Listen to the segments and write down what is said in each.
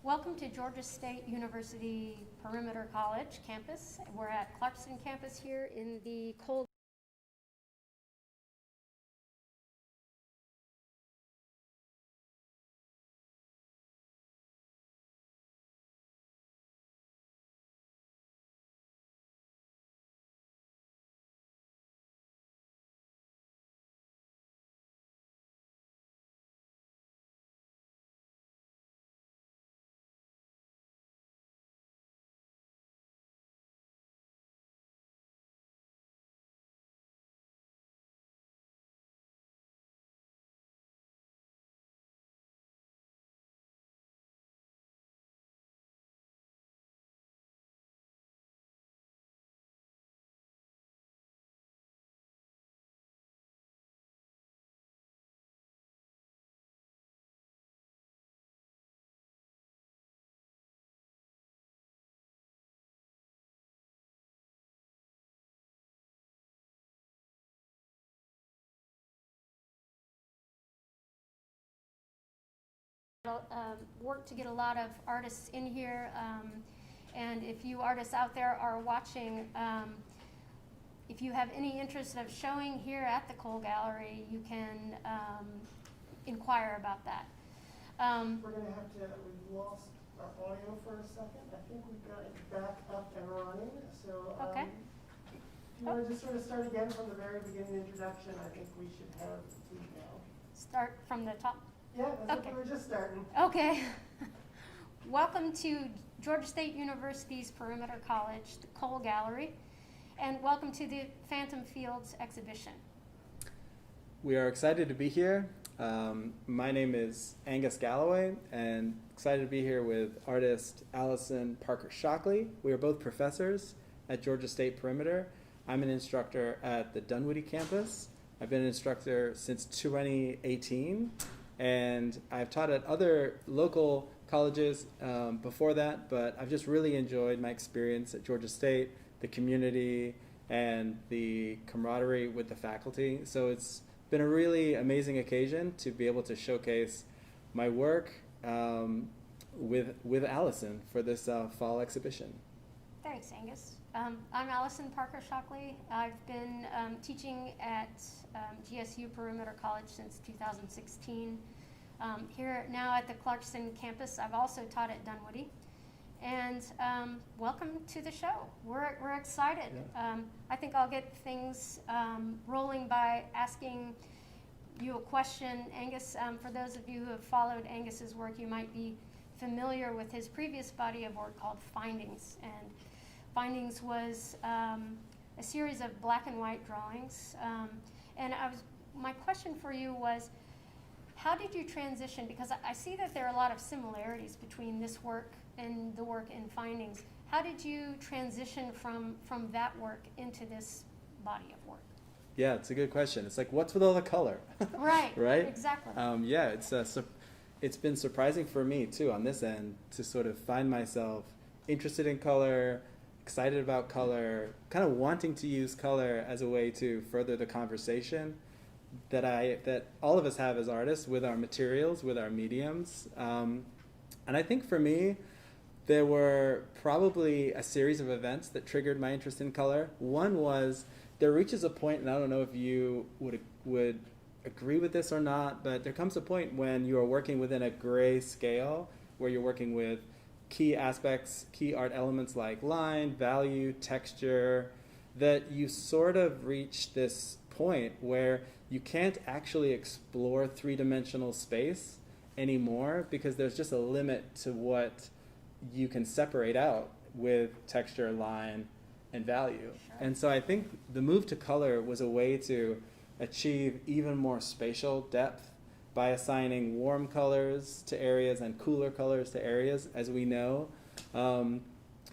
Welcome to Georgia State University Perimeter College campus. We're at Clarkston campus here in the cold. Work to get a lot of artists in here, and if you artists out there are watching, if you have any interest of showing here at the Cole Gallery, you can inquire about that. We're going to have to, we've lost our audio for a second. I think we've got it back up and running. So Okay. if you want to just sort of start again from the very beginning introduction, I think we should have the Start from the top. Yeah, that's Okay. what we were just starting. Okay. Welcome to Georgia State University's Perimeter College, the Cole Gallery, and welcome to the Phantom Fields exhibition. We are excited to be here. My name is Angus Galloway, and excited to be here with artist Allison Shockley. We are both professors at Georgia State Perimeter. I'm an instructor at the Dunwoody campus. I've been an instructor since 2018, and I've taught at other local colleges before that, but I've just really enjoyed my experience at Georgia State, the community, and the camaraderie with the faculty. So it's been a really amazing occasion to be able to showcase my work with Allison for this fall exhibition. Thanks, Angus. I'm Allison Shockley. I've been teaching at GSU Perimeter College since 2016. Here now at the Clarkston campus, I've also taught at Dunwoody. And welcome to the show. We're excited. Yeah. I think I'll get things rolling by asking you a question. Angus, for those of you who have followed Angus's work, you might be familiar with his previous body of work called Findings. And Findings was a series of black and white drawings. And my question for you was, how did you transition? Because I see that there are a lot of similarities between this work and the work in Findings. How did you transition from that work into this body of work? Yeah, it's a good question. It's like, what's with all the color? Right. Right? Exactly. Yeah, it's been surprising for me too on this end to sort of find myself interested in color, excited about color, kind of wanting to use color as a way to further the conversation that all of us have as artists with our materials, with our mediums. And I think for me, there were probably a series of events that triggered my interest in color. One was, there reaches a point, and I don't know if you would agree with this or not, but there comes a point when you are working within a gray scale, where you're working with key aspects, key art elements like line, value, texture, that you sort of reach this point where you can't actually explore three-dimensional space anymore because there's just a limit to what you can separate out with texture, line, and value. Sure. And so I think the move to color was a way to achieve even more spatial depth by assigning warm colors to areas and cooler colors to areas. As we know,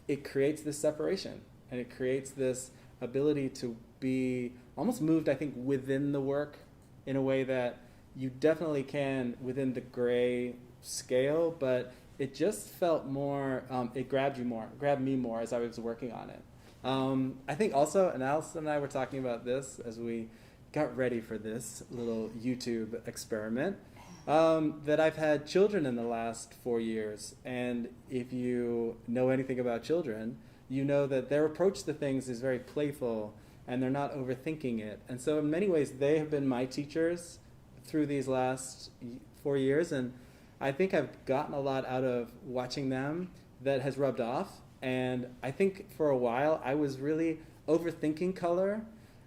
it creates this separation, and it creates this ability to be almost moved, I think, within the work in a way that you definitely can within the gray scale, but it just felt more, it grabbed me more as I was working on it. I think also, and Allison and I were talking about this as we got ready for this little YouTube experiment. That I've had children in the last 4 years, and if you know anything about children, you know that their approach to things is very playful, and they're not overthinking it. And so in many ways, they have been my teachers through these last 4 years, and I think I've gotten a lot out of watching them that has rubbed off. And I think for a while, I was really overthinking color.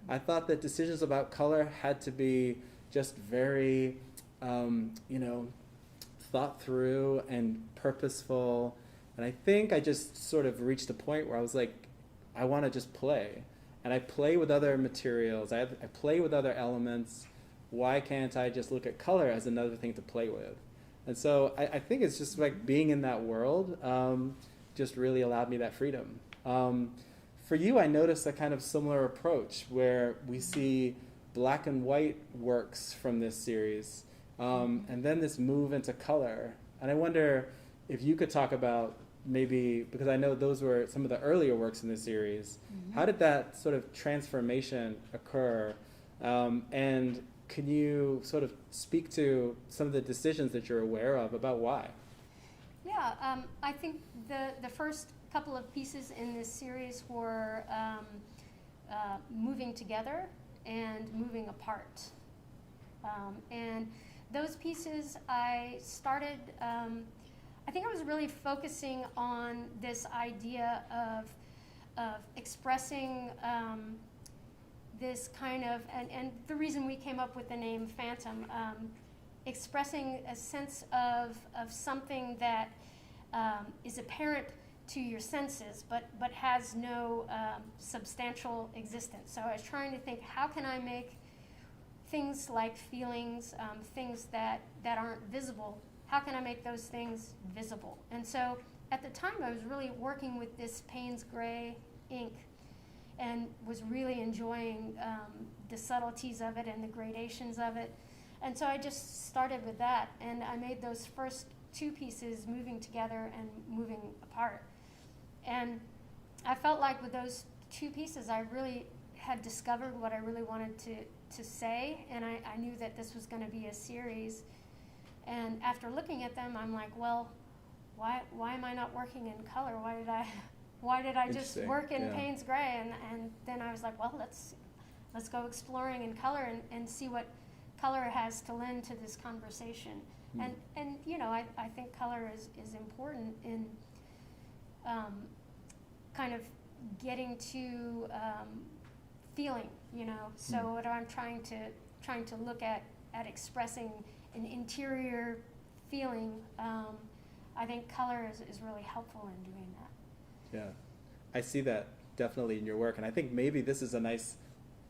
I thought that decisions about color had to be just very, thought through and purposeful. And I think I just sort of reached a point where I was like, I want to just play. And I play with other materials. I play with other elements. Why can't I just look at color as another thing to play with? And so I think it's just like being in that world just really allowed me that freedom. For you, I noticed a kind of similar approach where we see black and white works from this series, and then this move into color. And I wonder if you could talk about maybe, because I know those were some of the earlier works in the series, how did that sort of transformation occur? And can you sort of speak to some of the decisions that you're aware of about why? Yeah, I think the first couple of pieces in this series were moving together and moving apart. And those pieces I started, I think I was really focusing on this idea of expressing this kind of, and the reason we came up with the name Phantom, expressing a sense of something that is apparent to your senses, but has no substantial existence. So I was trying to think, how can I make things like feelings, things that aren't visible, how can I make those things visible? And so at the time I was really working with this Payne's Gray ink and was really enjoying the subtleties of it and the gradations of it. And so I just started with that, and I made those first two pieces moving together and moving apart. And I felt like with those two pieces, I really had discovered what I really wanted to say, and I knew that this was going to be a series. And after looking at them, I'm like, well, why am I not working in color? Why did I just work in Payne's Gray? And then I was like, well, let's go exploring in color and see what color has to lend to this conversation. And I think color is important in kind of getting to feeling, So what I'm trying to look at expressing an interior feeling, I think color is really helpful in doing that. Yeah, I see that definitely in your work, and I think maybe this is a nice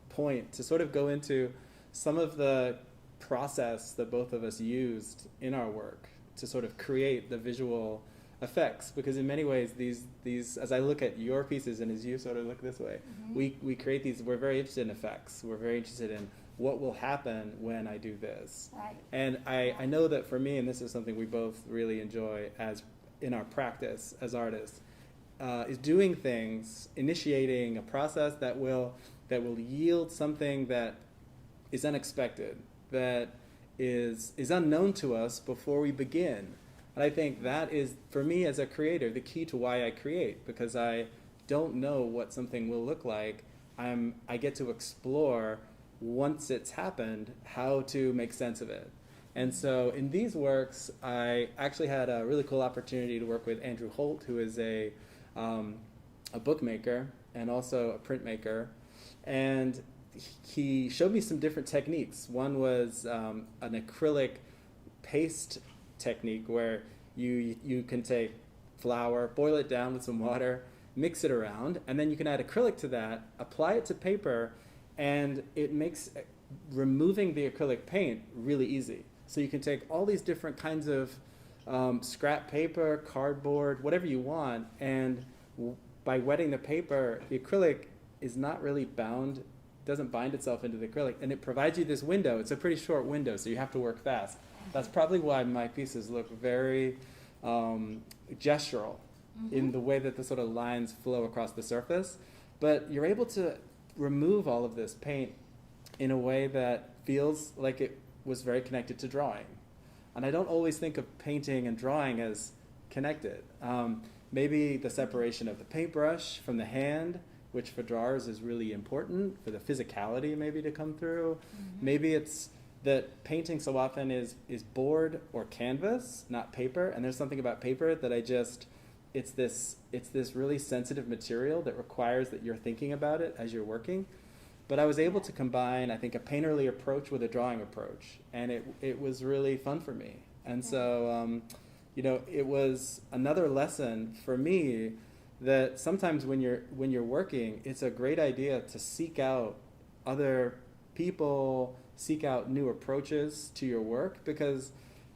point to sort of go into some of the process that both of us used in our work to sort of create the visual effects, because in many ways these as I look at your pieces and as you sort of look this way, we create these, we're very interested in effects, we're very interested in what will happen when I do this. Right. And I know that for me, and this is something we both really enjoy as in our practice as artists, is doing things, initiating a process that will yield something that is unexpected, that is unknown to us before we begin. And I think that is, for me as a creator, the key to why I create, because I don't know what something will look like. I get to explore, once it's happened, how to make sense of it. And so in these works, I actually had a really cool opportunity to work with Andrew Holt, who is a bookmaker and also a printmaker. And he showed me some different techniques. One was an acrylic paste technique where you can take flour, boil it down with some water, mix it around, and then you can add acrylic to that, apply it to paper, and it makes removing the acrylic paint really easy. So you can take all these different kinds of scrap paper, cardboard, whatever you want, and by wetting the paper, the acrylic is not really bound, doesn't bind itself into the acrylic, and it provides you this window. It's a pretty short window, so you have to work fast. That's probably why my pieces look very gestural in the way that the sort of lines flow across the surface. But you're able to remove all of this paint in a way that feels like it was very connected to drawing. And I don't always think of painting and drawing as connected. Maybe the separation of the paintbrush from the hand, which for drawers is really important for the physicality maybe to come through. Mm-hmm. Maybe it's that painting so often is board or canvas, not paper. And there's something about paper that it's this really sensitive material that requires that you're thinking about it as you're working. But I was able to combine, I think, a painterly approach with a drawing approach, and it was really fun for me. And so, it was another lesson for me that sometimes when you're working, it's a great idea to seek out other people, seek out new approaches to your work, because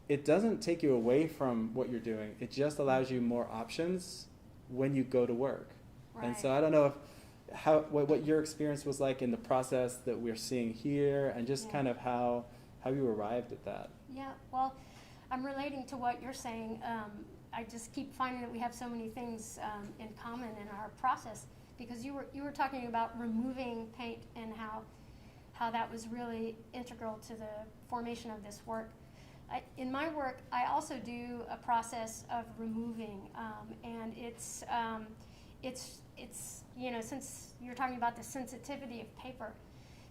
it doesn't take you away from what you're doing. It just allows you more options when you go to work. Right. And so I don't know what your experience was like in the process that we're seeing here, and just kind of how you arrived at that. Yeah, well, I'm relating to what you're saying. I just keep finding that we have so many things in common in our process, because you were talking about removing paint and how that was really integral to the formation of this work. In my work, I also do a process of removing, and it's since you're talking about the sensitivity of paper,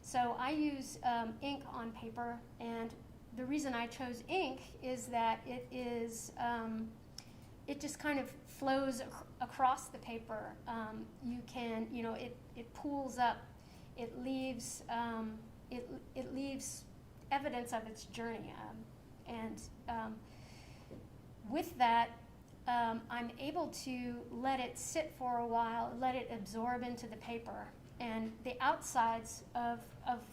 so I use ink on paper, and the reason I chose ink is that it just kind of flows across the paper. You can, it pools up. It leaves evidence of its journey, and with that, I'm able to let it sit for a while, let it absorb into the paper, and the outsides of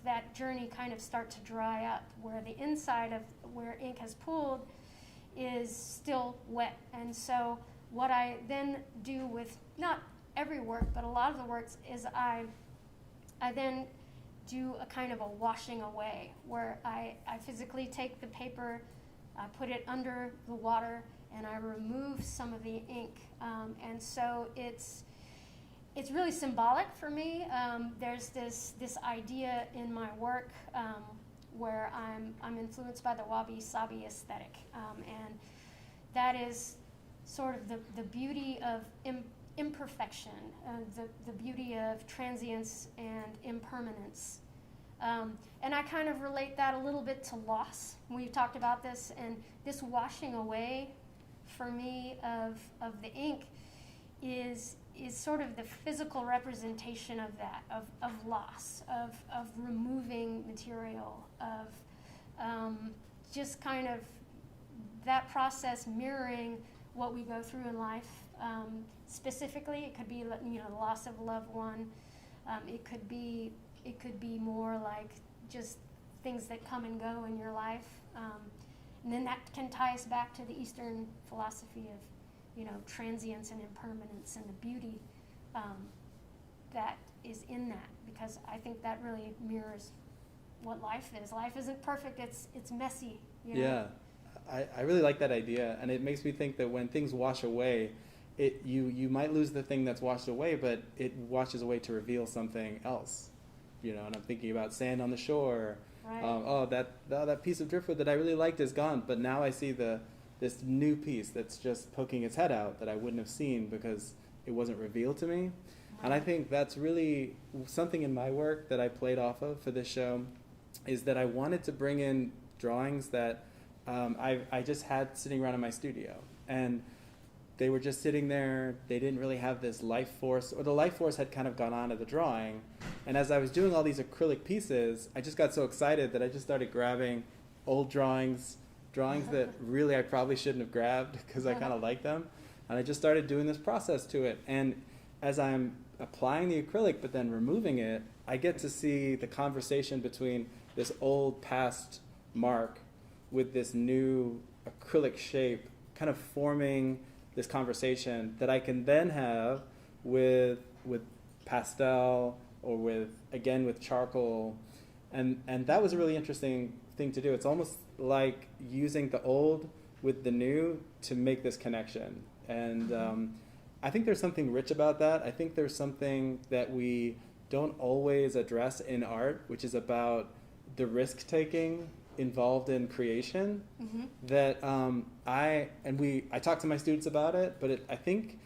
that journey kind of start to dry up, where the inside of where ink has pooled is still wet. And so what I then do with not every work, but a lot of the works, is I then do a kind of a washing away, where I physically take the paper, I put it under the water, and I remove some of the ink. And so it's really symbolic for me. There's this idea in my work where I'm influenced by the wabi-sabi aesthetic, and that is sort of the beauty of imperfection, the beauty of transience and impermanence. And I kind of relate that a little bit to loss. We've talked about this, and this washing away for me of the ink is sort of the physical representation of that, of loss, of removing material, of just kind of that process mirroring what we go through in life. Specifically, it could be the loss of a loved one. It could be more like just things that come and go in your life, and then that can tie us back to the Eastern philosophy of transience and impermanence, and the beauty that is in that, because I think that really mirrors what life is. Life isn't perfect; it's messy. Yeah, I really like that idea, and it makes me think that when things wash away, you might lose the thing that's washed away, but it washes away to reveal something else. And I'm thinking about sand on the shore. Right. That piece of driftwood that I really liked is gone, but now I see this new piece that's just poking its head out that I wouldn't have seen because it wasn't revealed to me. Right. And I think that's really something in my work that I played off of for this show, is that I wanted to bring in drawings that I just had sitting around in my studio. And they were just sitting there. They didn't really have this life force, or the life force had kind of gone on to the drawing. And as I was doing all these acrylic pieces, I just got so excited that I just started grabbing old drawings that really I probably shouldn't have grabbed because I kind of like them. And I just started doing this process to it. And as I'm applying the acrylic but then removing it, I get to see the conversation between this old past mark with this new acrylic shape kind of forming this conversation that I can then have with pastel, or with charcoal. And that was a really interesting thing to do. It's almost like using the old with the new to make this connection. And I think there's something rich about that. I think there's something that we don't always address in art, which is about the risk-taking involved in creation Mm-hmm. that I talk to my students about it, but I think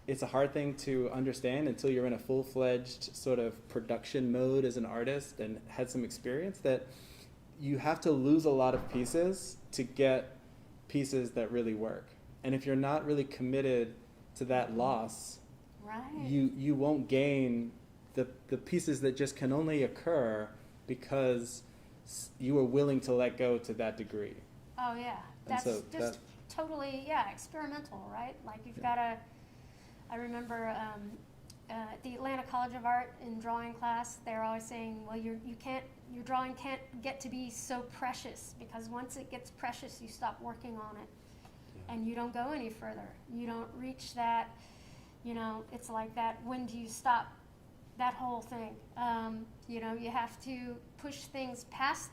it's a hard thing to understand until you're in a full-fledged sort of production mode as an artist and had some experience, that you have to lose a lot of pieces to get pieces that really work. And if you're not really committed to that loss, Right. you won't gain the pieces that just can only occur because you were willing to let go to that degree. Oh yeah, And that's so just totally experimental, right? Like you've got to. I remember at the Atlanta College of Art in drawing class, they're always saying, well, your drawing can't get to be so precious, because once it gets precious, you stop working on it, and you don't go any further. You don't reach that. It's like that. When do you stop? That whole thing. You have to push things past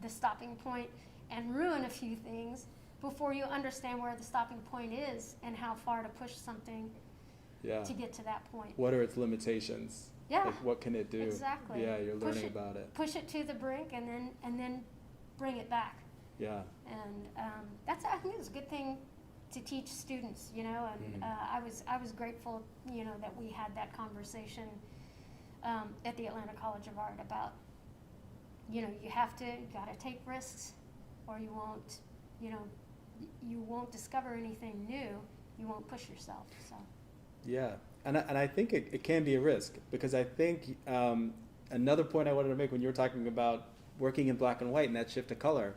the stopping point and ruin a few things before you understand where the stopping point is and how far to push something to get to that point. What are its limitations? Yeah. Like, what can it do? Exactly. Yeah, you're learning about it. Push it to the brink and then bring it back. Yeah. And I think it's a good thing to teach students, and I was grateful, that we had that conversation at the Atlanta College of Art about, you gotta take risks, or you won't discover anything new. You won't push yourself. So. Yeah, and I think it can be a risk, because I think another point I wanted to make when you were talking about working in black and white and that shift to color,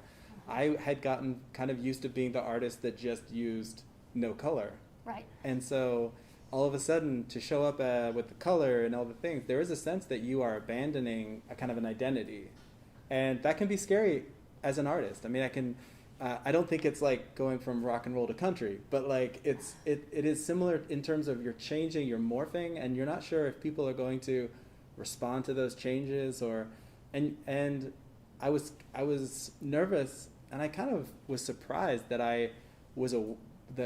I had gotten kind of used to being the artist that just used no color. Right. And so all of a sudden to show up with the color and all the things, there is a sense that you are abandoning a kind of an identity. And that can be scary as an artist. I mean, I don't think it's like going from rock and roll to country, but like it is similar in terms of you're changing, you're morphing, and you're not sure if people are going to respond to those changes, and I was nervous, and I kind of was surprised that I was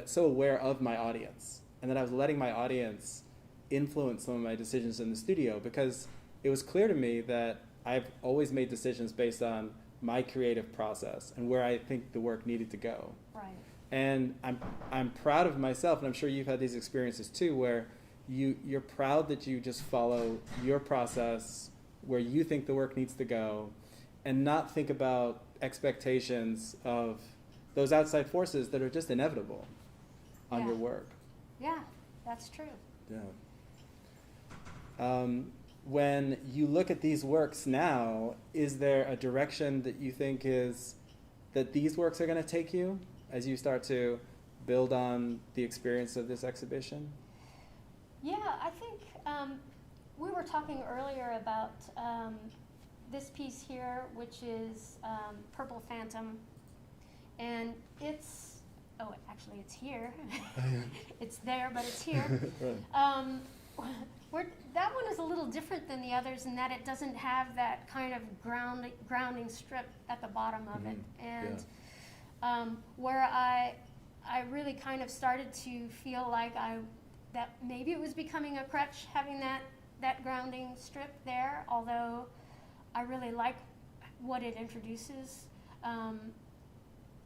so aware of my audience, and that I was letting my audience influence some of my decisions in the studio, because it was clear to me that I've always made decisions based on my creative process and where I think the work needed to go. Right. And I'm proud of myself, and I'm sure you've had these experiences too, where you're proud that you just follow your process where you think the work needs to go, and not think about expectations of those outside forces that are just inevitable on your work. Yeah, that's true. Yeah. When you look at these works now, is there a direction that you think is that these works are going to take you as you start to build on the experience of this exhibition? Yeah, I think we were talking earlier about this piece here, which is Purple Phantom, and it's here. It's there, but it's here. Right. That one is a little different than the others in that it doesn't have that kind of grounding strip at the bottom of it. And where I really kind of started to feel like that maybe it was becoming a crutch having that grounding strip there, although I really like what it introduces.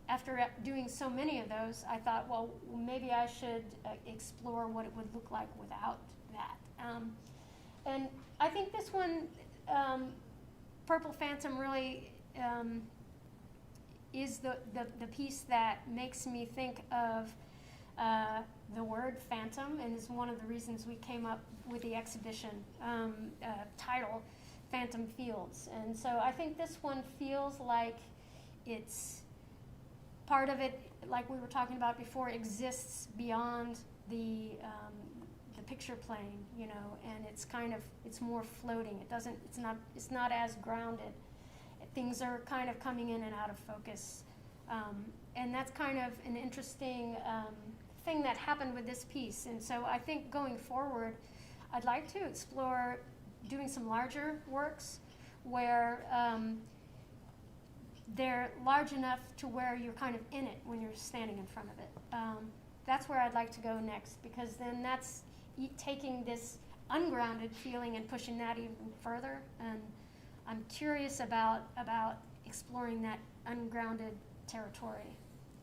After doing so many of those, I thought, well, maybe I should explore what it would look like without that. And I think this one, Purple Phantom, really is the piece that makes me think of the word phantom, and is one of the reasons we came up with the exhibition title, Phantom Fields. And so I think this one feels like it's part of it, like we were talking about before, exists beyond the picture plane, and it's more floating. It's not as grounded. Things are kind of coming in and out of focus, and that's kind of an interesting thing that happened with this piece. And so I think going forward, I'd like to explore doing some larger works where they're large enough to where you're kind of in it when you're standing in front of it. That's where I'd like to go next, because then that's taking this ungrounded feeling and pushing that even further. And I'm curious about exploring that ungrounded territory.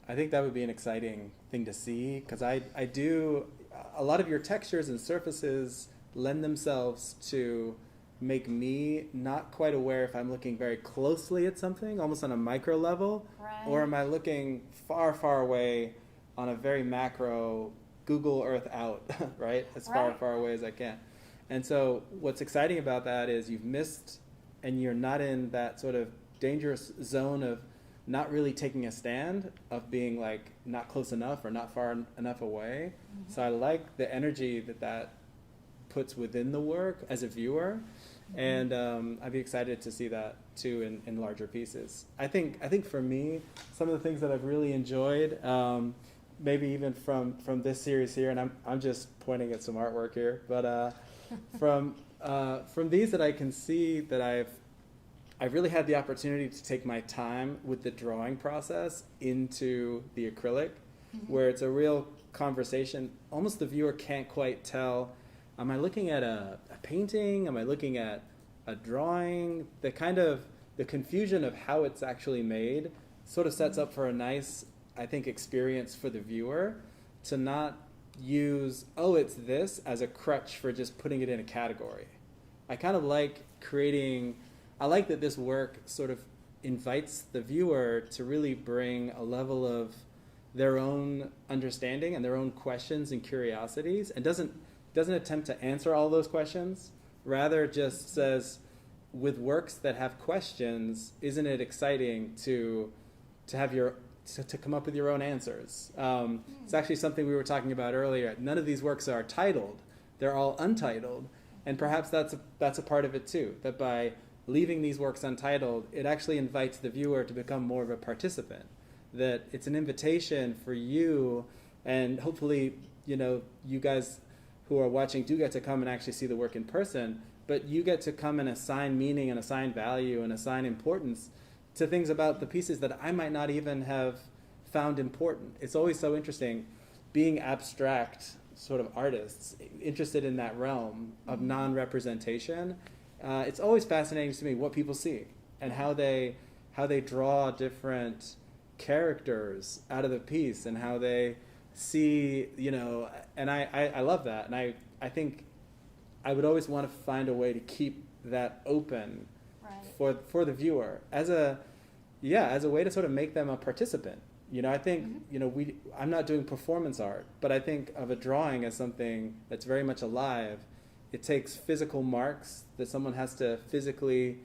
I think that would be an exciting thing to see, because I do, a lot of your textures and surfaces lend themselves to make me not quite aware if I'm looking very closely at something, almost on a micro level, Right. or am I looking far, far away on a very macro Google Earth out, right? As far, Right. far away as I can. And so what's exciting about that is you've missed, and you're not in that sort of dangerous zone of not really taking a stand, of being like not close enough or not far enough away. Mm-hmm. So I like the energy that puts within the work as a viewer, and I'd be excited to see that too in larger pieces. I think for me, some of the things that I've really enjoyed, maybe even from this series here, and I'm just pointing at some artwork here, but from these that I can see that I've really had the opportunity to take my time with the drawing process into the acrylic, where it's a real conversation. Almost the viewer can't quite tell, am I looking at a painting? Am I looking at a drawing? The confusion of how it's actually made sort of sets up for a nice, I think, experience for the viewer to not use, oh, it's this, as a crutch for just putting it in a category. I kind of like I like that this work sort of invites the viewer to really bring a level of their own understanding and their own questions and curiosities, and doesn't attempt to answer all those questions, rather just says, with works that have questions, isn't it exciting to have to come up with your own answers? It's actually something we were talking about earlier. None of these works are titled; they're all untitled, and perhaps that's a part of it too. That by leaving these works untitled, it actually invites the viewer to become more of a participant. That it's an invitation for you, and hopefully, you guys who are watching do get to come and actually see the work in person, but you get to come and assign meaning and assign value and assign importance to things about the pieces that I might not even have found important. It's always so interesting being abstract sort of artists, interested in that realm of non-representation. It's always fascinating to me what people see and how they draw different characters out of the piece, and how they see, and I love that. And I think I would always want to find a way to keep that open Right. for the viewer as a way to sort of make them a participant. I think, I'm not doing performance art, but I think of a drawing as something that's very much alive. It takes physical marks that someone has to physically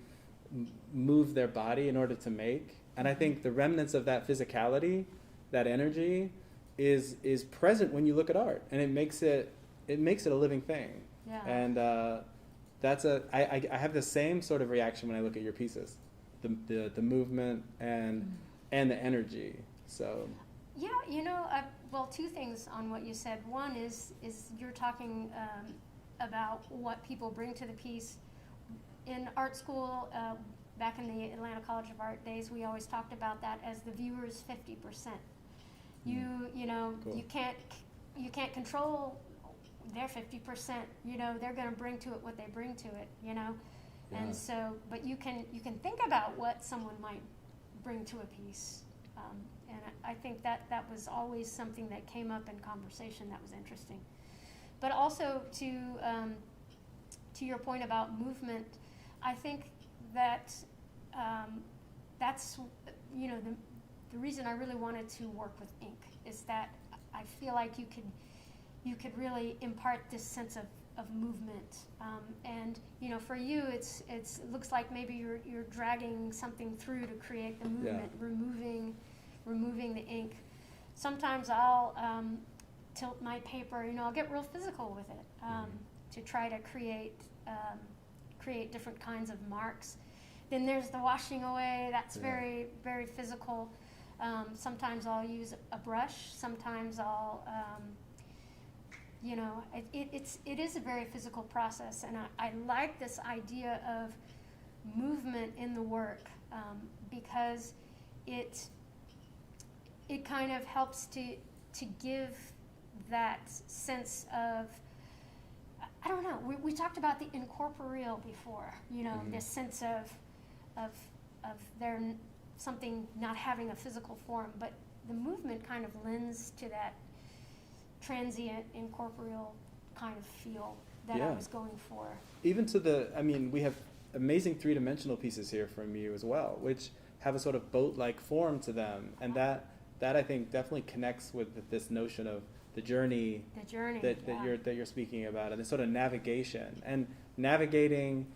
move their body in order to make. And I think the remnants of that physicality, that energy, is present when you look at art, and it makes it a living thing. Yeah. And I have the same sort of reaction when I look at your pieces, the movement and the energy. So Yeah, well, two things on what you said. One is you're talking about what people bring to the piece. In art school, back in the Atlanta College of Art days, we always talked about that as the viewer's 50%. Cool. You can't control their 50%. They're going to bring to it what they bring to it. Yeah. And so, but you can think about what someone might bring to a piece. And I think that was always something that came up in conversation that was interesting. But also to your point about movement, I think that that's the reason I really wanted to work with ink is that I feel like you could really impart this sense of movement. And for you, it looks like maybe you're dragging something through to create the movement, removing the ink. Sometimes I'll tilt my paper. I'll get real physical with it to try to create different kinds of marks. Then there's the washing away. That's very, very physical. Sometimes I'll use a brush. Sometimes I'll, it is a very physical process, and I like this idea of movement in the work because it kind of helps to give that sense of, I don't know. We talked about the incorporeal before. This sense of something not having a physical form, but the movement kind of lends to that transient, incorporeal kind of feel that I Yeah. was going for. Even to we have amazing three-dimensional pieces here from you as well, which have a sort of boat-like form to them, and that I think definitely connects with this notion of the journey The journey. that yeah. you're speaking about, and the sort of navigation and navigating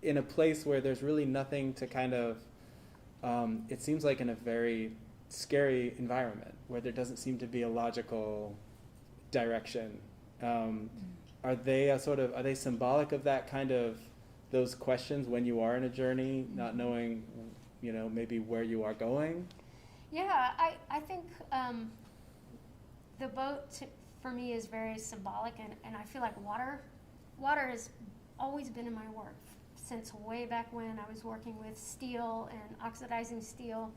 in a place where there's really nothing to kind of it seems like in a very scary environment where there doesn't seem to be a logical direction. Are they symbolic of that kind of those questions when you are in a journey, not knowing maybe where you are going? Yeah, I think the boat for me is very symbolic, and I feel like water has always been in my work since way back when I was working with steel and oxidizing steel.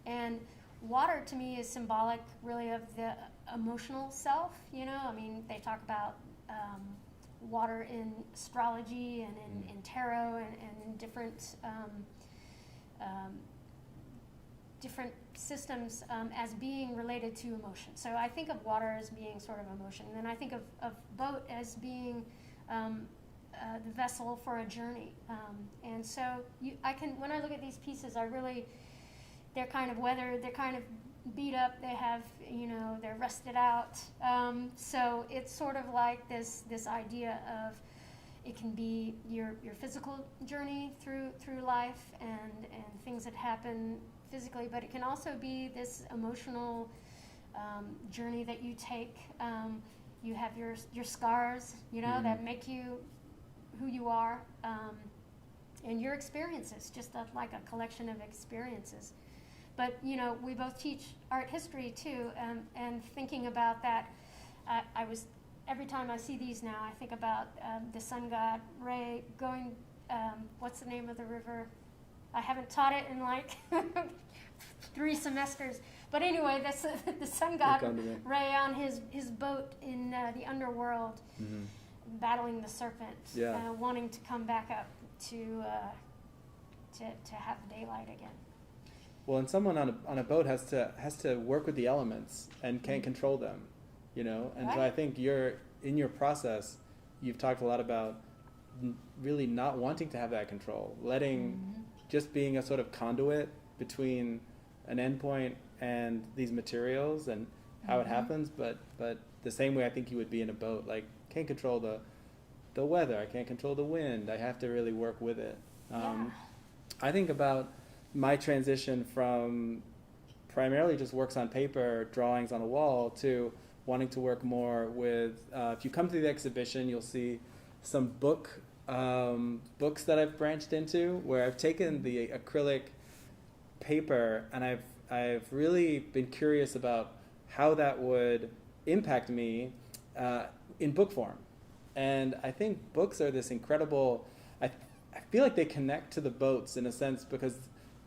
And water to me is symbolic really of the emotional self, they talk about water in astrology and in tarot and in different different systems as being related to emotion. So I think of water as being sort of emotion. And then I think of boat as being the vessel for a journey. And so when I look at these pieces, they're kind of weathered, they're kind of beat up, they have, they're rusted out. So it's sort of like this idea of it can be your physical journey through life and things that happen physically, but it can also be this emotional journey that you take. You have your scars, that make you who you are, and your experiences, just like a collection of experiences. But we both teach art history too, and thinking about that, every time I see these now, I think about the sun god Ray going. What's the name of the river? I haven't taught it in like 3 semesters. But anyway, that's the sun god Ray on his boat in the underworld, battling the serpent, wanting to come back up to have daylight again. Well, and someone on a boat has to work with the elements and can't control them, And right. so I think in your process, you've talked a lot about really not wanting to have that control, letting just being a sort of conduit between an endpoint and these materials and how it happens, but the same way I think you would be in a boat, like can't control the weather, I can't control the wind, I have to really work with it. I think about my transition from primarily just works on paper, drawings on a wall, to wanting to work more with, if you come to the exhibition, you'll see some books that I've branched into, where I've taken the acrylic paper and I've really been curious about how that would impact me in book form. And I think books are this incredible, I feel like they connect to the boats in a sense, because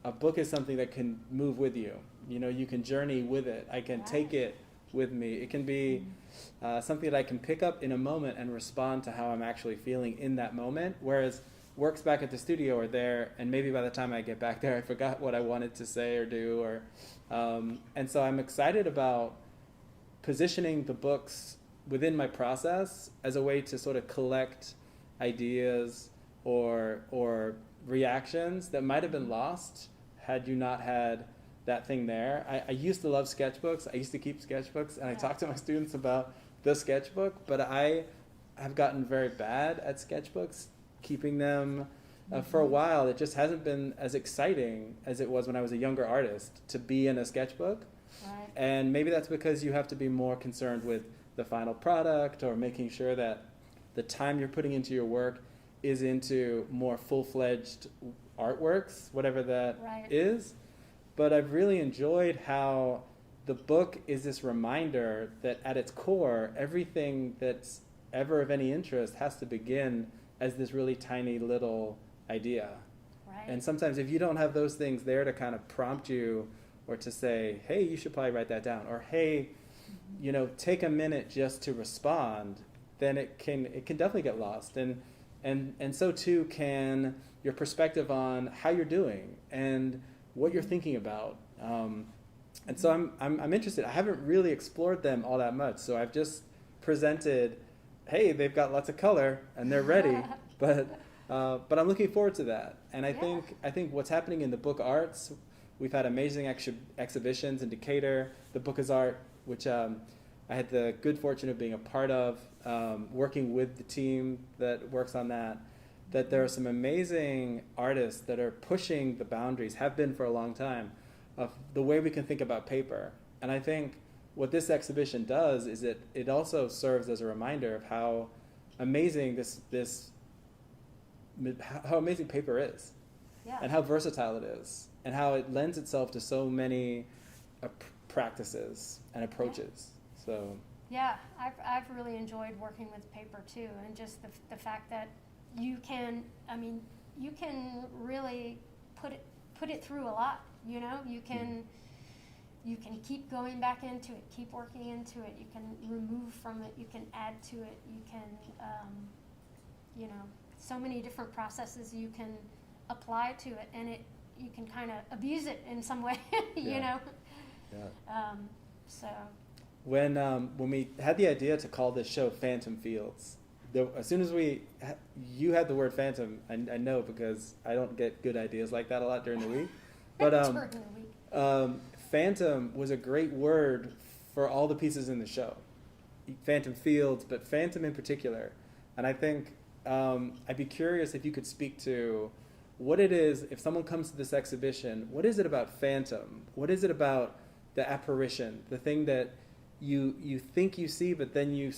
a book is something that can move with you. You can journey with it. I can take it with me. It can be something that I can pick up in a moment and respond to how I'm actually feeling in that moment. Whereas works back at the studio are there, and maybe by the time I get back there, I forgot what I wanted to say or do. And so I'm excited about positioning the books within my process as a way to sort of collect ideas or reactions that might have been lost had you not had that thing there. I used to love sketchbooks. I used to keep sketchbooks, and I talk to my students about the sketchbook, but I have gotten very bad at sketchbooks, keeping them for a while. It just hasn't been as exciting as it was when I was a younger artist to be in a sketchbook. Right. And maybe that's because you have to be more concerned with the final product, or making sure that the time you're putting into your work is into more full-fledged artworks, whatever that is. But I've really enjoyed how the book is this reminder that at its core, everything that's ever of any interest has to begin as this really tiny little idea. Right. And sometimes if you don't have those things there to kind of prompt you, or to say, hey, you should probably write that down, or hey, take a minute just to respond, then it can definitely get lost. And so too can your perspective on how you're doing, and what you're thinking about. And so I'm interested. I haven't really explored them all that much, so I've just presented, hey, they've got lots of color and they're ready, but I'm looking forward to that. And I think what's happening in the book arts, we've had amazing exhibitions in Decatur. The Book is Art, which I had the good fortune of being a part of, working with the team that works on that. That there are some amazing artists that are pushing the boundaries, have been for a long time, of the way we can think about paper. And I think what this exhibition does is it also serves as a reminder of how amazing how amazing paper is, and how versatile it is, and how it lends itself to so many practices and approaches. So yeah, I've really enjoyed working with paper too, and just the fact that you can really put it through a lot. You know, you can keep going back into it, keep working into it. You can remove from it. You can add to it. You can, so many different processes you can apply to it, and you can kind of abuse it in some way. You know. Yeah. So. When we had the idea to call this show Phantom Fields, as soon as you had the word phantom, I know because I don't get good ideas like that a lot during the week. But phantom was a great word for all the pieces in the show. Phantom Fields, but phantom in particular. And I think I'd be curious if you could speak to what it is, if someone comes to this exhibition, what is it about phantom? What is it about the apparition, the thing that you think you see, but then you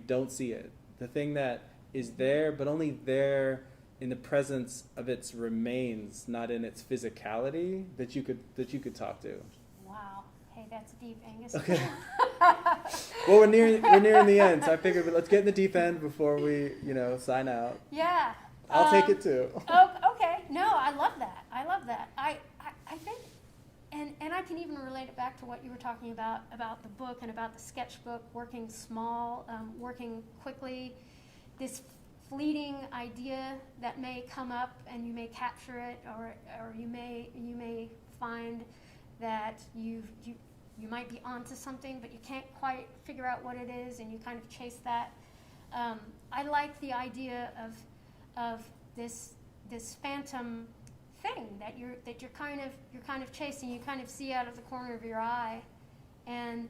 don't see it? The thing that is there, but only there in the presence of its remains, not in its physicality, that you could talk to. Wow. Hey, that's deep, Angus. Okay. Well, we're nearing the end, so I figured let's get in the deep end before we, sign out. Yeah. I'll take it too. Oh, okay. No, I love that. I think, and I can even relate it back to what you were talking about the book and about the sketchbook, working small, working quickly. This fleeting idea that may come up and you may capture it, or you may find that you might be onto something, but you can't quite figure out what it is, and you kind of chase that. I like the idea of this phantom thing that you're kind of chasing. You kind of see out of the corner of your eye, and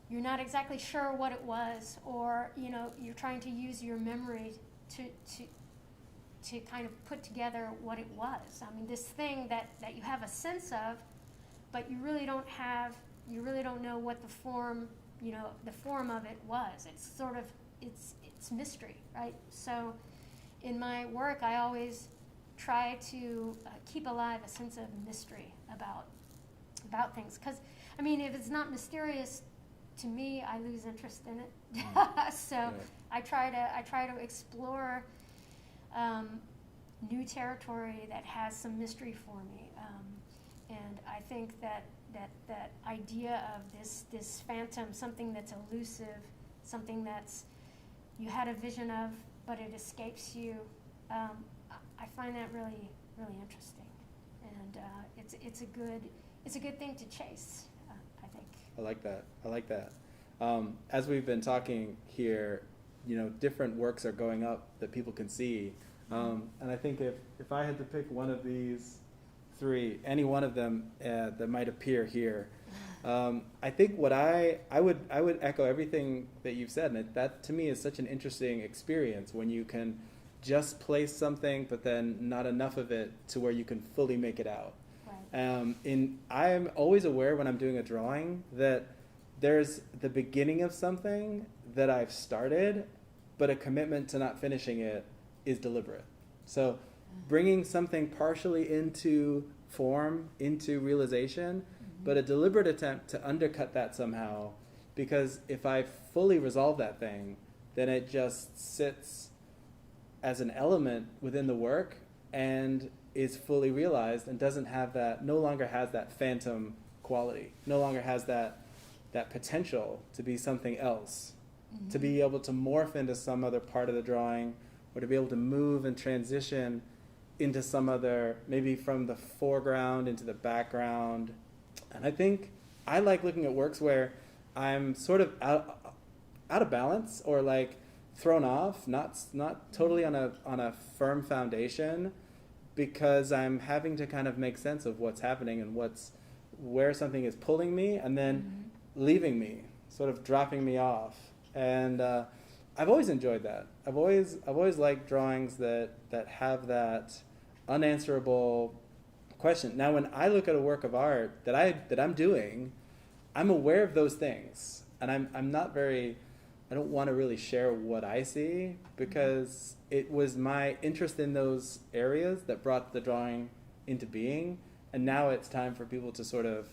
you're not exactly sure what it was, or you're trying to use your memory to kind of put together what it was. I mean, this thing that you have a sense of, but you really don't know what the form of it was. It's sort of it's mystery, right? So in my work, I always try to keep alive a sense of mystery about things, because I mean, if it's not mysterious to me, I lose interest in it. So yeah. I try to explore new territory that has some mystery for me, and I think that idea of this phantom, something that's elusive, something that's you had a vision of, but it escapes you. I find that really, really interesting, and it's a good thing to chase. I think. I like that. As we've been talking here, different works are going up that people can see, and I think if I had to pick one of these three, any one of them that might appear here, I think what I would echo everything that you've said, and that to me is such an interesting experience when you can just place something, but then not enough of it to where you can fully make it out. Right. I'm always aware when I'm doing a drawing that there's the beginning of something that I've started, but a commitment to not finishing it is deliberate. So bringing something partially into form, into realization, but a deliberate attempt to undercut that somehow, because if I fully resolve that thing, then it just sits as an element within the work and is fully realized and no longer has that phantom quality, no longer has that potential to be something else, to be able to morph into some other part of the drawing, or to be able to move and transition into some other, maybe from the foreground into the background. And I think I like looking at works where I'm sort of out of balance, or like thrown off, not totally on a firm foundation, because I'm having to kind of make sense of what's happening and where something is pulling me and then leaving me, sort of dropping me off. And I've always enjoyed that. I've always liked drawings that have that unanswerable question. Now, when I look at a work of art that I'm doing, I'm aware of those things, and I'm not very. I don't want to really share what I see, because it was my interest in those areas that brought the drawing into being, and now it's time for people to sort of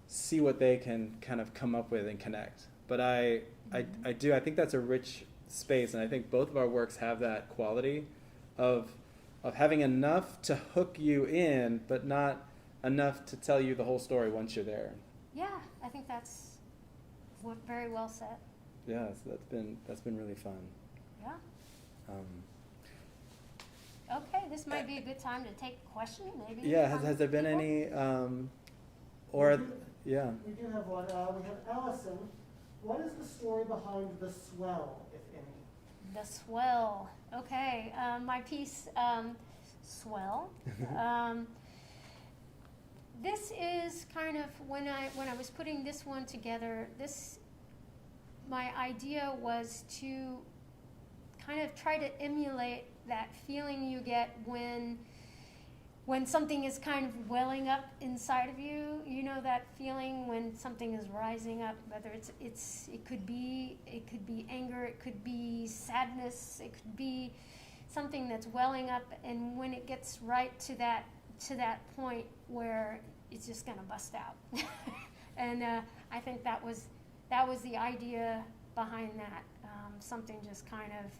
see what they can kind of come up with and connect. But I think that's a rich space, and I think both of our works have that quality of having enough to hook you in, but not enough to tell you the whole story once you're there. Yeah, I think that's very well said. Yeah, so that's been really fun. Yeah. Okay, this might be a good time to take a question, maybe. Yeah, has there been people? any, yeah. We do have one. We have Allison. What is the story behind the swell, if any? The swell. Okay, my piece, Swell. This is kind of, when I was putting this one together, my idea was to kind of try to emulate that feeling you get when something is kind of welling up inside of you. You know that feeling when something is rising up, whether it could be anger, it could be sadness, it could be something that's welling up, and when it gets right to that point where it's just going to bust out. And I think that was the idea behind that. Something just kind of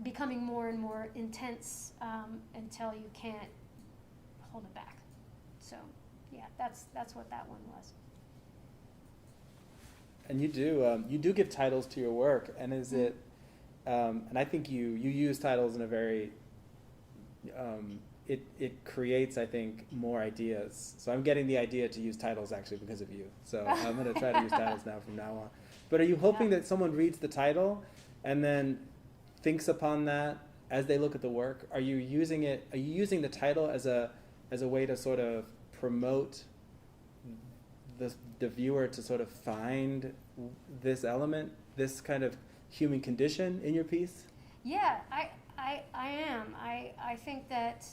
becoming more and more intense until you can't hold it back. So, yeah, that's what that one was. And you do give titles to your work, and is it? And I think you use titles in a very. It creates, I think, more ideas. So I'm getting the idea to use titles actually because of you. So I'm going to try to use titles now from now on. But are you hoping that someone reads the title and then thinks upon that as they look at the work? Are you using the title as a way to sort of promote the viewer to sort of find this element, this kind of human condition in your piece? Yeah, I am. I think that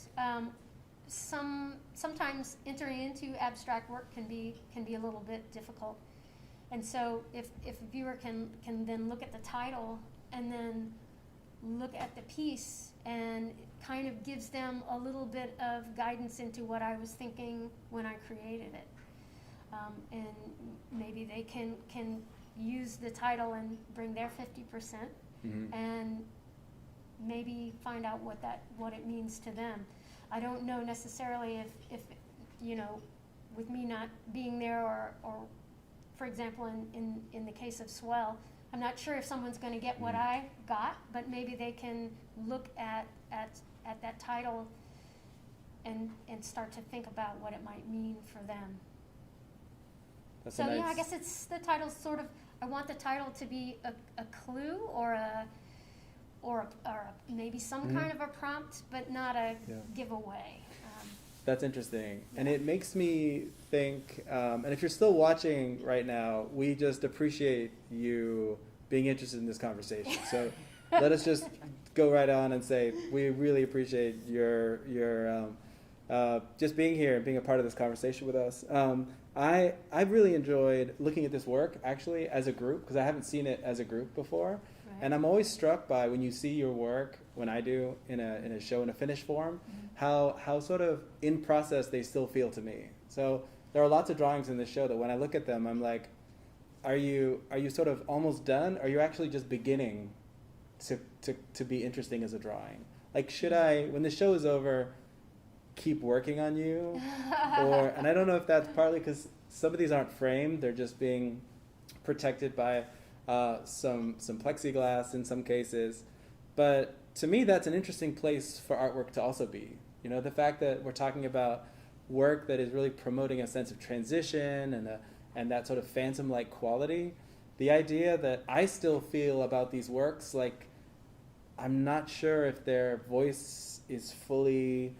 sometimes entering into abstract work can be a little bit difficult, and so if a viewer can then look at the title and then look at the piece, and it kind of gives them a little bit of guidance into what I was thinking when I created it, and maybe they can use the title and bring their 50%, and maybe find out what it means to them. I don't know necessarily if with me not being there, or for example in the case of Swell, I'm not sure if someone's going to get what I got, but maybe they can look at that title and start to think about what it might mean for them. That's so nice. yeah, I guess it's the title sort of. I want the title to be a clue or maybe some kind of a prompt, but not a giveaway. That's interesting. And it makes me think, and if you're still watching right now, we just appreciate you being interested in this conversation. So let us just go right on and say we really appreciate your just being here and being a part of this conversation with us. I've really enjoyed looking at this work, actually, as a group, because I haven't seen it as a group before. And I'm always struck by when you see your work, when I do, in a show in a finished form, how sort of in process they still feel to me. So there are lots of drawings in this show that when I look at them, I'm like, are you sort of almost done? Or are you actually just beginning to be interesting as a drawing? Like, should I, when the show is over, keep working on you? And I don't know if that's partly because some of these aren't framed, they're just being protected by some plexiglass in some cases, but to me, that's an interesting place for artwork to also be. You know, the fact that we're talking about work that is really promoting a sense of transition and that sort of phantom-like quality. The idea that I still feel about these works, like I'm not sure if their voice is fully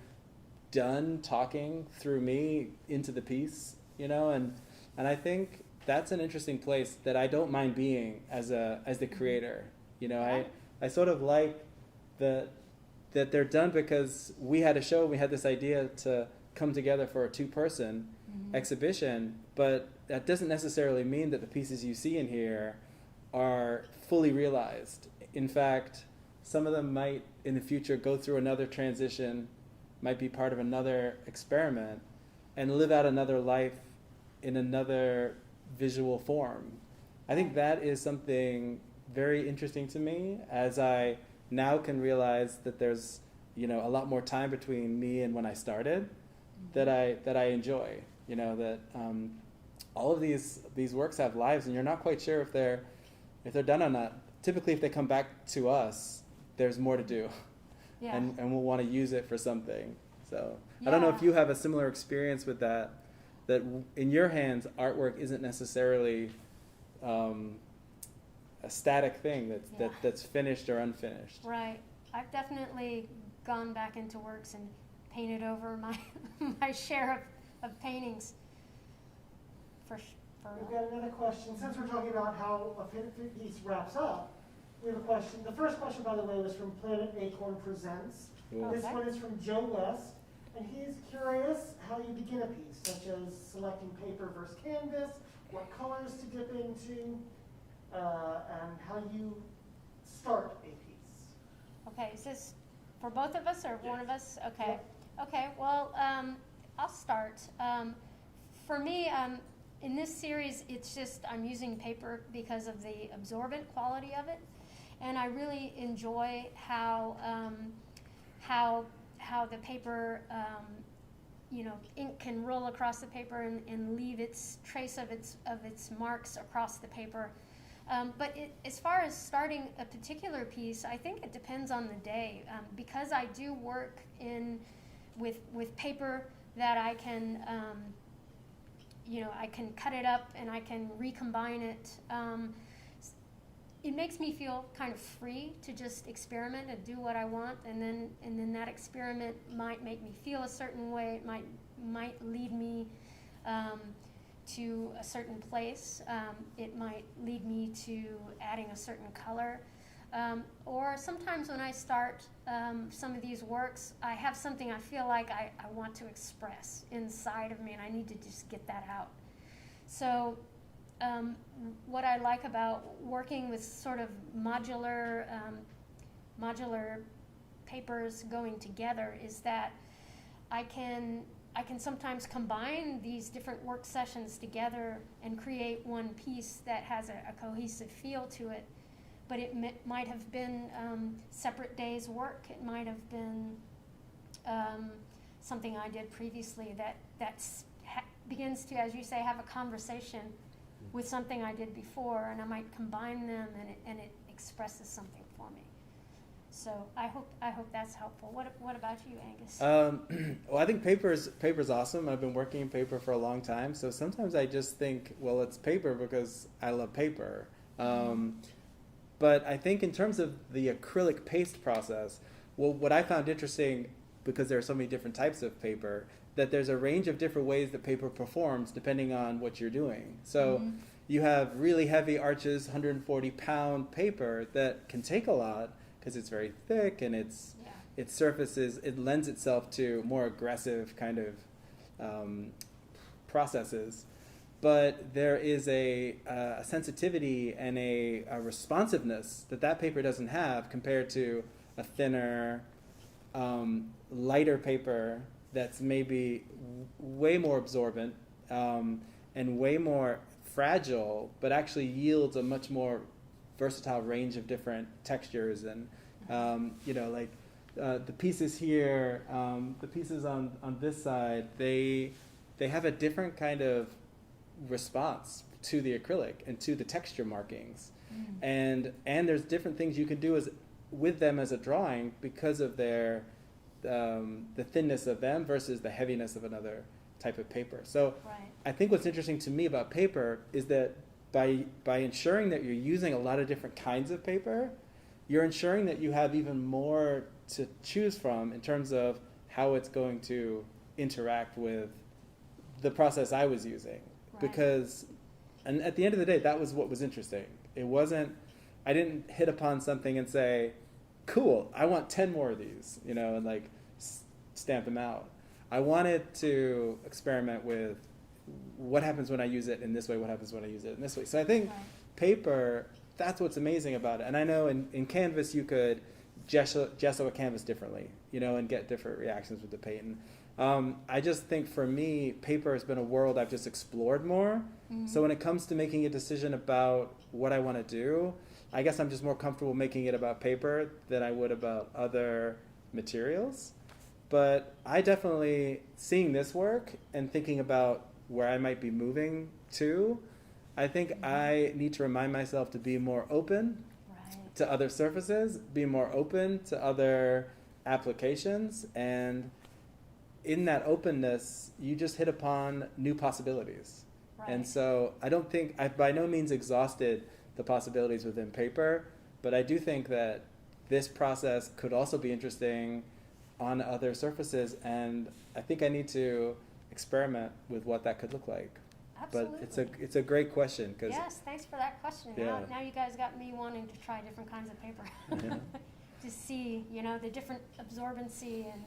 done talking through me into the piece, you know, and I think that's an interesting place that I don't mind being as the creator. You know, I sort of like that they're done because we had a show, we had this idea to come together for a two-person exhibition, but that doesn't necessarily mean that the pieces you see in here are fully realized. In fact, some of them might in the future go through another transition, might be part of another experiment, and live out another life in another visual form. I think that is something very interesting to me, as I now can realize that there's, you know, a lot more time between me and when I started that I enjoy. You know, that all of these works have lives, and you're not quite sure if they're done or not. Typically, if they come back to us, there's more to do, and we'll want to use it for something. So I don't know if you have a similar experience with that in your hands, artwork isn't necessarily a static thing that's finished or unfinished. Right. I've definitely gone back into works and painted over my share of paintings. We've got another question. Since we're talking about how a piece wraps up, we have a question. The first question, by the way, was from Planet Acorn Presents. Cool. This Okay. one is from Joe West, and he's curious how you begin a piece, such as selecting paper versus canvas, what colors to dip into, and how you start a piece. Okay, is this for both of us or one of us? Okay. Yep. Okay, well, I'll start. For me, in this series, it's just I'm using paper because of the absorbent quality of it, and I really enjoy how the paper, ink can roll across the paper and leave its trace of its marks across the paper. But as far as starting a particular piece, I think it depends on the day. Because I do work with paper that I can, I can cut it up and I can recombine it. It makes me feel kind of free to just experiment and do what I want, and then that experiment might make me feel a certain way. It might lead me to a certain place. It might lead me to adding a certain color. Or sometimes when I start some of these works, I have something I feel like I want to express inside of me, and I need to just get that out. So what I like about working with sort of modular papers going together is that I can sometimes combine these different work sessions together and create one piece that has a cohesive feel to it. But it might have been separate days' work. It might have been something I did previously that begins to, as you say, have a conversation with something I did before, and I might combine them, and it expresses something for me. So I hope that's helpful. What about you, Angus? Well, I think paper's awesome. I've been working in paper for a long time, so sometimes I just think, well, it's paper because I love paper. But I think in terms of the acrylic paste process, well, what I found interesting, because there are so many different types of paper, that there's a range of different ways that paper performs depending on what you're doing. So you have really heavy arches, 140-pound paper that can take a lot because it's very thick and its surfaces, it lends itself to more aggressive kind of processes. But there is a sensitivity and a responsiveness that paper doesn't have compared to a thinner, lighter paper that's maybe way more absorbent and way more fragile, but actually yields a much more versatile range of different textures. And the pieces here, the pieces on this side, they have a different kind of response to the acrylic and to the texture markings. And there's different things you can do with them as a drawing because of their the thinness of them versus the heaviness of another type of paper. So Right. I think what's interesting to me about paper is that by ensuring that you're using a lot of different kinds of paper, you're ensuring that you have even more to choose from in terms of how it's going to interact with the process I was using. Right. Because, and at the end of the day, that was what was interesting. It wasn't, I didn't hit upon something and say, cool, I want 10 more of these, you know, and like stamp them out. I wanted to experiment with what happens when I use it in this way, what happens when I use it in this way. So I think Right. paper, that's what's amazing about it. And I know in Canvas you could gesso a canvas differently, you know, and get different reactions with the paint. I just think for me, paper has been a world I've just explored more. Mhm. So when it comes to making a decision about what I want to do, I guess I'm just more comfortable making it about paper than I would about other materials. But I definitely, seeing this work and thinking about where I might be moving to, I think I need to remind myself to be more open Right. to other surfaces, be more open to other applications, and in that openness, you just hit upon new possibilities. Right. And so I don't think, I've by no means exhausted the possibilities within paper, but I do think that this process could also be interesting on other surfaces, and I think I need to experiment with what that could look like. Absolutely. But it's a great question, because Yes, thanks for that question. Yeah. Now you guys got me wanting to try different kinds of paper. Yeah. To see, you know, the different absorbency, and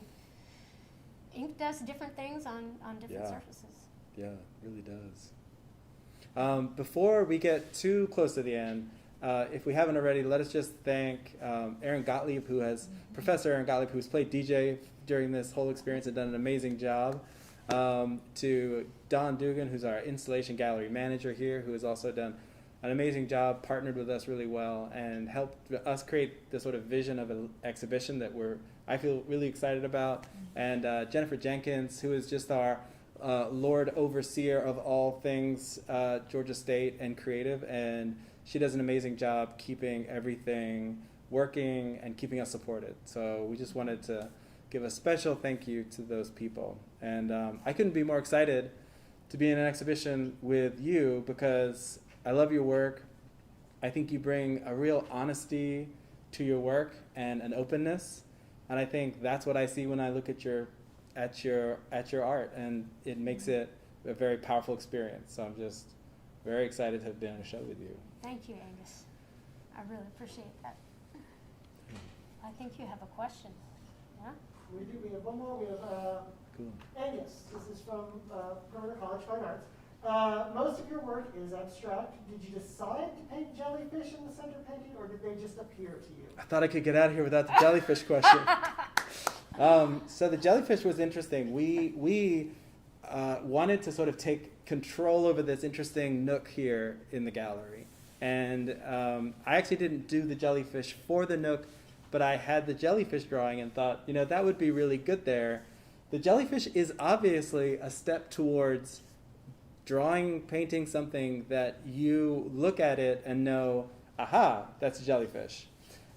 ink does different things on different Yeah. surfaces. Yeah, it really does. Before we get too close to the end, if we haven't already, let us just thank Aaron Gottlieb, Professor Aaron Gottlieb, who's played DJ during this whole experience and done an amazing job. To Don Dugan, who's our installation gallery manager here, who has also done an amazing job, partnered with us really well, and helped us create the sort of vision of an exhibition that I feel really excited about. And Jennifer Jenkins, who is just our Lord Overseer of all things Georgia State and creative, and she does an amazing job keeping everything working and keeping us supported. So we just wanted to give a special thank you to those people. And I couldn't be more excited to be in an exhibition with you, because I love your work. I think you bring a real honesty to your work and an openness, and I think that's what I see when I look at your art, and it makes it a very powerful experience. So I'm just very excited to have been on a show with you. Thank you, Angus. I really appreciate that. I think you have a question. Yeah? We do. We have one more. We have Cool. Angus. This is from Perimeter College Fine Arts. Most of your work is abstract. Did you decide to paint jellyfish in the center painting, or did they just appear to you? I thought I could get out of here without the jellyfish question. So the jellyfish was interesting. We wanted to sort of take control over this interesting nook here in the gallery. And I actually didn't do the jellyfish for the nook, but I had the jellyfish drawing and thought, you know, that would be really good there. The jellyfish is obviously a step towards painting something that you look at it and know, aha, that's a jellyfish.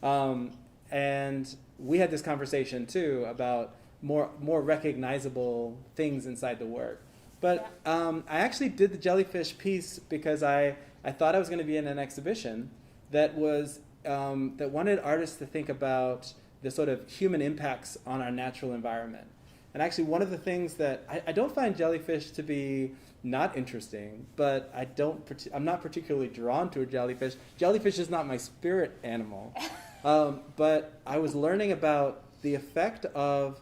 And we had this conversation too about more recognizable things inside the work. But I actually did the jellyfish piece because I thought I was going to be in an exhibition that was that wanted artists to think about the sort of human impacts on our natural environment. And actually, one of the things that I don't find jellyfish to be not interesting, but I'm not particularly drawn to a jellyfish. Jellyfish is not my spirit animal. But I was learning about the effect of,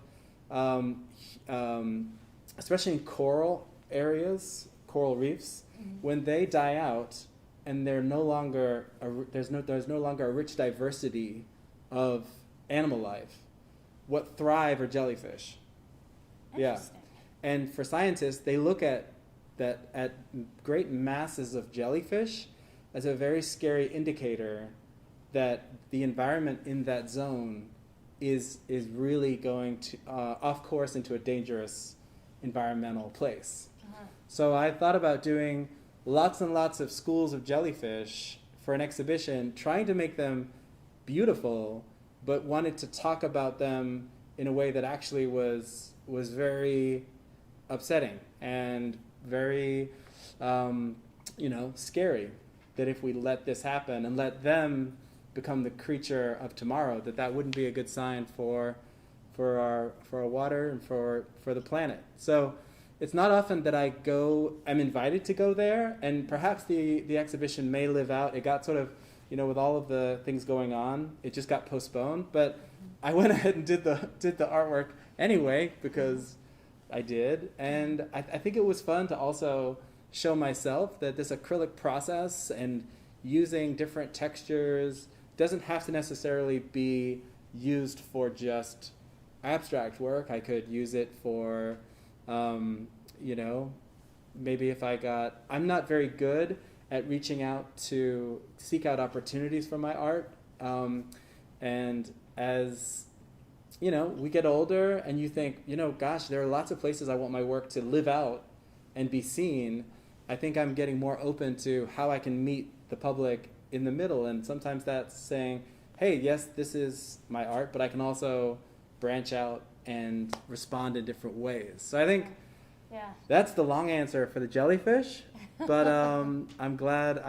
especially in coral areas, coral reefs, when they die out, and there's no longer a rich diversity of animal life. What thrive are jellyfish. Yeah, Interesting. and for scientists, they look at great masses of jellyfish as a very scary indicator that the environment in that zone is really going to off course into a dangerous environmental place. Uh-huh. So I thought about doing lots and lots of schools of jellyfish for an exhibition, trying to make them beautiful, but wanted to talk about them in a way that actually was very upsetting and very, scary. That if we let this happen and let them become the creature of tomorrow, that wouldn't be a good sign for our water and for the planet. So it's not often that I'm invited to go there, and perhaps the exhibition may live out. It got sort of, with all of the things going on, it just got postponed. But I went ahead and did the artwork anyway because I did, and I think it was fun to also show myself that this acrylic process and using different textures doesn't have to necessarily be used for just abstract work. I could use it for, maybe if I'm not very good at reaching out to seek out opportunities for my art. And as, we get older and you think, gosh, there are lots of places I want my work to live out and be seen. I think I'm getting more open to how I can meet the public in the middle. And sometimes that's saying, hey, yes, this is my art, but I can also branch out and respond in different ways. So I think that's the long answer for the jellyfish. But I'm glad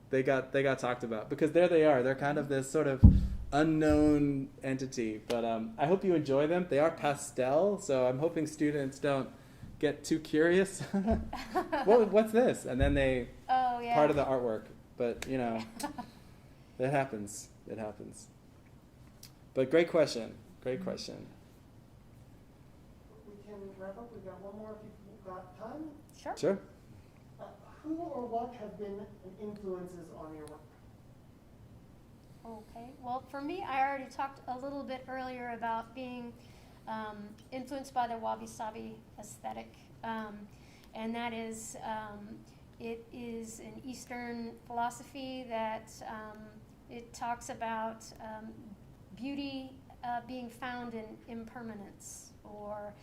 they got talked about, because there they are. They're kind of this sort of unknown entity. But I hope you enjoy them. They are pastel, so I'm hoping students don't get too curious. What's this? And then they part of the artwork. But that happens. It happens. But great question. Great question. We can wrap up. We've got one more if you've got time. Sure. Who or what have been influences on your work? Okay. Well, for me, I already talked a little bit earlier about being influenced by the wabi-sabi aesthetic, and that is, it is an Eastern philosophy that it talks about beauty being found in impermanence, or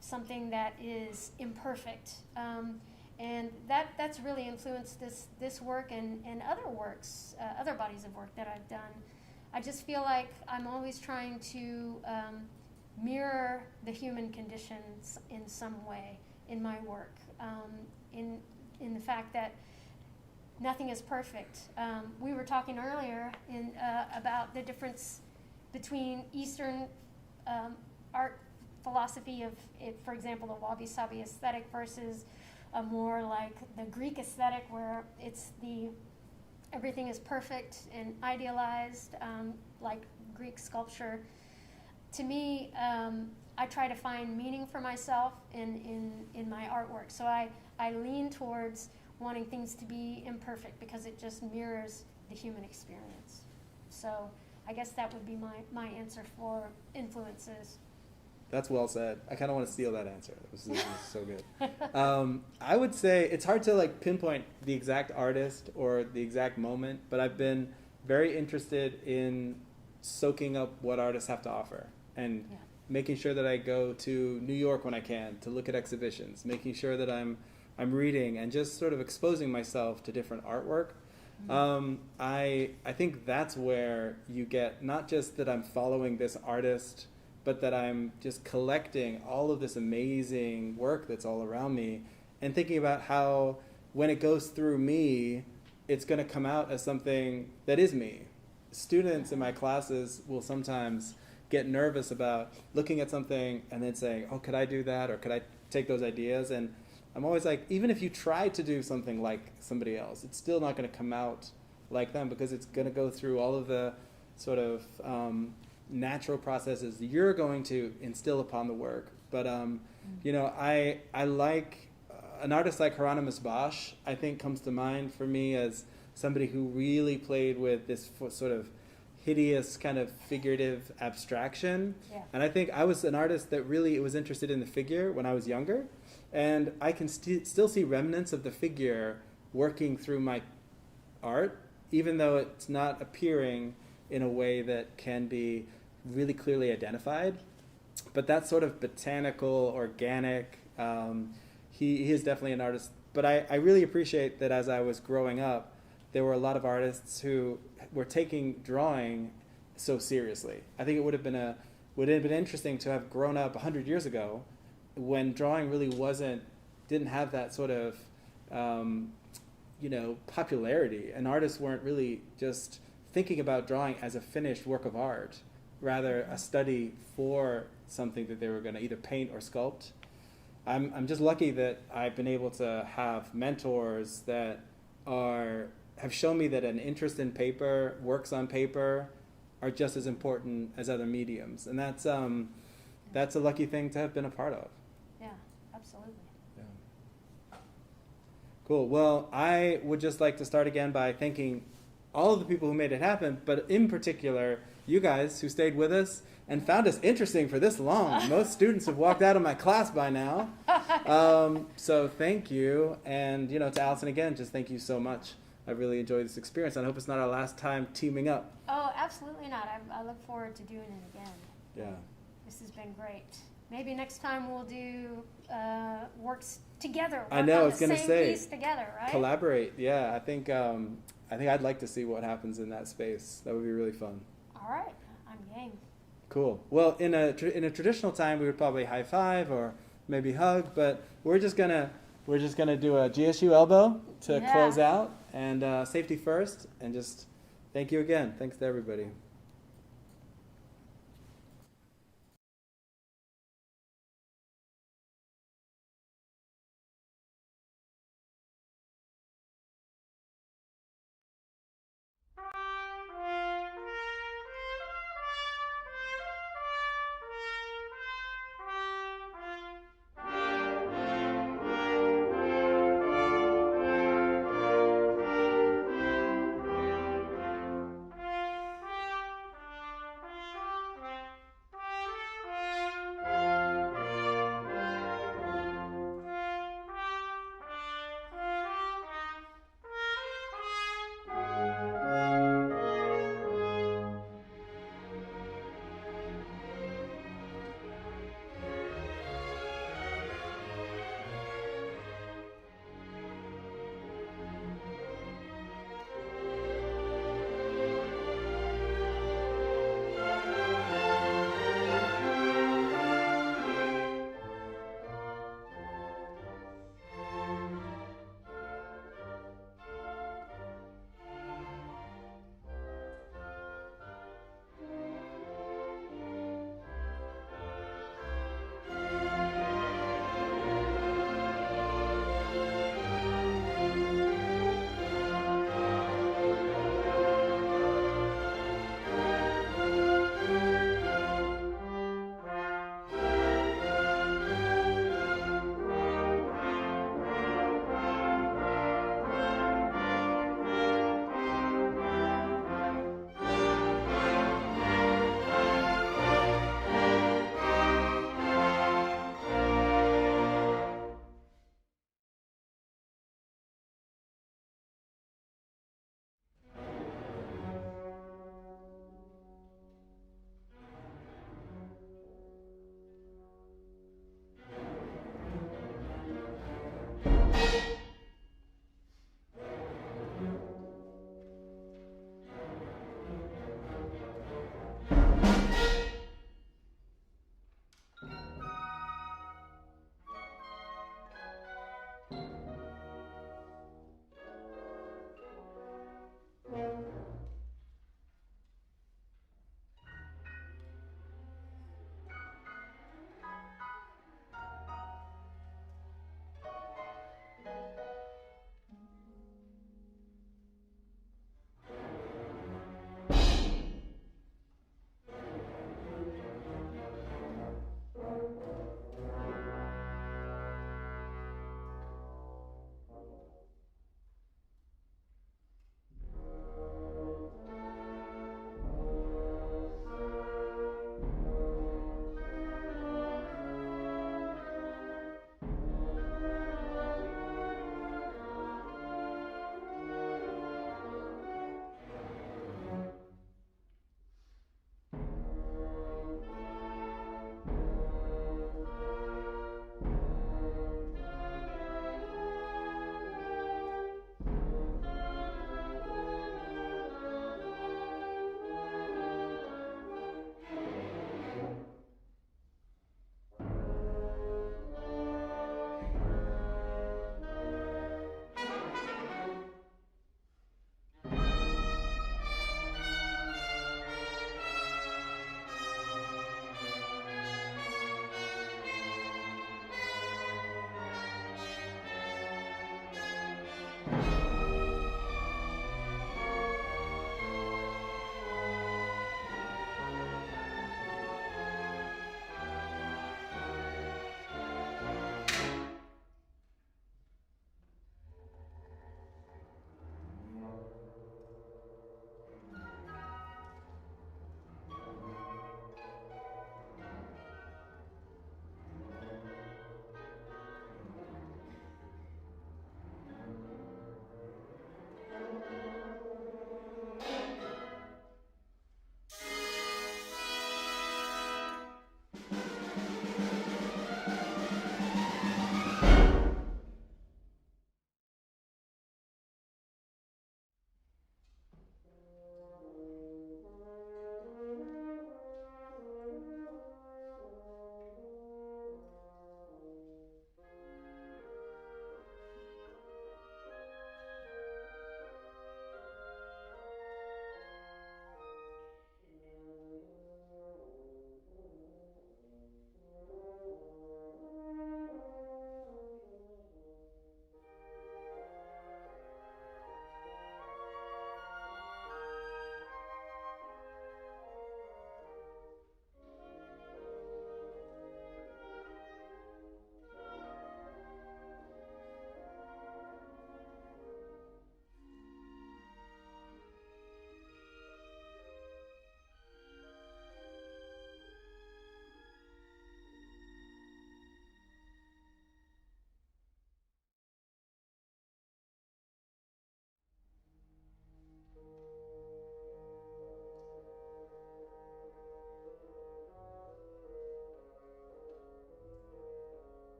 something that is imperfect, and that's really influenced this work and other works, other bodies of work that I've done. I just feel like I'm always trying to mirror the human conditions in some way in my work, in the fact that nothing is perfect. We were talking earlier about the difference between Eastern art philosophy of, for example, the wabi-sabi aesthetic versus a more like the Greek aesthetic, where everything is perfect and idealized, like Greek sculpture. To me, I try to find meaning for myself in my artwork. So I lean towards wanting things to be imperfect because it just mirrors the human experience. So I guess that would be my answer for influences. That's well said. I kind of want to steal that answer. This is so good. I would say it's hard to pinpoint the exact artist or the exact moment, but I've been very interested in soaking up what artists have to offer and making sure that I go to New York when I can to look at exhibitions, making sure that I'm reading and just sort of exposing myself to different artwork. I think that's where you get not just that I'm following this artist, but that I'm just collecting all of this amazing work that's all around me and thinking about how when it goes through me, it's going to come out as something that is me. Students in my classes will sometimes get nervous about looking at something and then saying, oh, could I do that? Or could I take those ideas? And I'm always like, even if you try to do something like somebody else, it's still not going to come out like them, because it's going to go through all of the sort of natural processes you're going to instill upon the work. But I like an artist like Hieronymus Bosch. I think comes to mind for me as somebody who really played with this sort of hideous kind of figurative abstraction. And I think I was an artist that really was interested in the figure when I was younger, and I can still see remnants of the figure working through my art, even though it's not appearing in a way that can be really clearly identified. But that sort of botanical, organic, he is definitely an artist. But I really appreciate that as I was growing up, there were a lot of artists who were taking drawing so seriously. I think it would have been interesting to have grown up 100 years ago when drawing really didn't have that sort of popularity, and artists weren't really just thinking about drawing as a finished work of art, rather a study for something that they were going to either paint or sculpt. I'm just lucky that I've been able to have mentors that have shown me that an interest in paper, works on paper, are just as important as other mediums, and that's a lucky thing to have been a part of. Yeah, absolutely. Yeah. Cool. Well, I would just like to start again by thanking all of the people who made it happen, but in particular, you guys who stayed with us and found us interesting for this long. Most students have walked out of my class by now. So thank you. And, to Allison again, just thank you so much. I really enjoyed this experience, and I hope it's not our last time teaming up. Oh, absolutely not. I look forward to doing it again. Yeah. This has been great. Maybe next time we'll do works together. I know, I was going to say, piece together, right? Collaborate. Yeah, I think I'd like to see what happens in that space. That would be really fun. All right, I'm game. Cool. Well, in a traditional time, we would probably high five or maybe hug, but we're just gonna do a GSU elbow to close out, and safety first, and just thank you again. Thanks to everybody.